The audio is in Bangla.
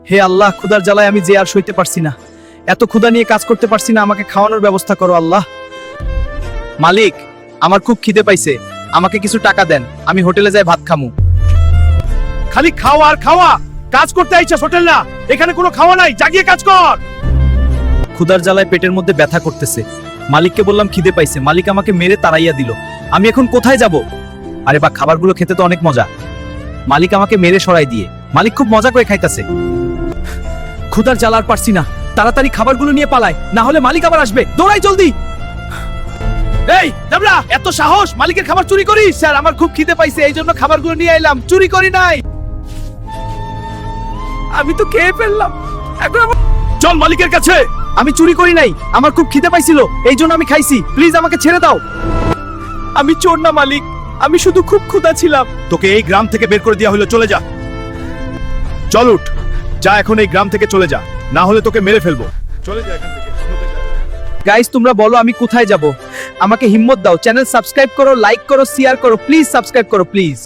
হে আল্লাহ, ক্ষুধার জ্বালায় আমি যে আর সইতে পারছি না। এত ক্ষুধা নিয়ে কাজ করতে পারছি না, আমাকে খাওয়ানোর ব্যবস্থা করো আল্লাহ। মালিক, আমার খুব খিদে পাইছে, আমাকে কিছু টাকা দেন, আমি হোটেলে যাই ভাত খামু। খালি খাওয়া আর খাওয়া, কাজ করতে আইছস হোটেল না, এখানে কোনো খাওয়া নাই, জাগিয়ে কাজ কর। ক্ষুধার জ্বালায় পেটের মধ্যে ব্যথা করতেছে। মালিককে বললাম খিদে পাইছে, মালিক আমাকে মেরে তাড়াইয়া দিল। আমি এখন কোথায় যাব? আরে বা, খাবারগুলো খেতে তো অনেক মজা। মালিক আমাকে মেরে সরাই দিয়ে, মালিক খুব মজা করে খাইতাছে। ক্ষুধার জ্বালা আর পারছি না, তাড়াতাড়ি খাবারগুলো নিয়ে পালাই, না হলে মালিক আবার আসবে। দৌড়াই জলদি। এই দাবলা, এত সাহস, মালিকের খাবার চুরি করিস? স্যার, আমার খুব খিদে পাইছে, এই জন্য খাবারগুলো নিয়ে এলাম, চুরি করি নাই। আমি তো খেয়ে ফেললাম, এখন চল মালিকের কাছে। আমি চুরি করি নাই, আমার খুব খিদে পাইছিল, এই জন্য আমি খাইছি, প্লিজ আমাকে ছেড়ে দাও। আমি চোর না মালিক, আমি শুধু খুব ক্ষুধা ছিলাম। তোকে এই গ্রাম থেকে বের করে দেওয়া হলো, চলে যা। চল উঠ, যা এখন এই গ্রাম থেকে চলে যা, না হলে তোকে মেরে ফেলবো। চলে যা এখান থেকে। গাইস, তোমরা বলো আমি কোথায় যাব? আমাকে হিম্মত দাও, চ্যানেল সাবস্ক্রাইব করো, লাইক করো, শেয়ার করো, প্লিজ সাবস্ক্রাইব করো প্লিজ।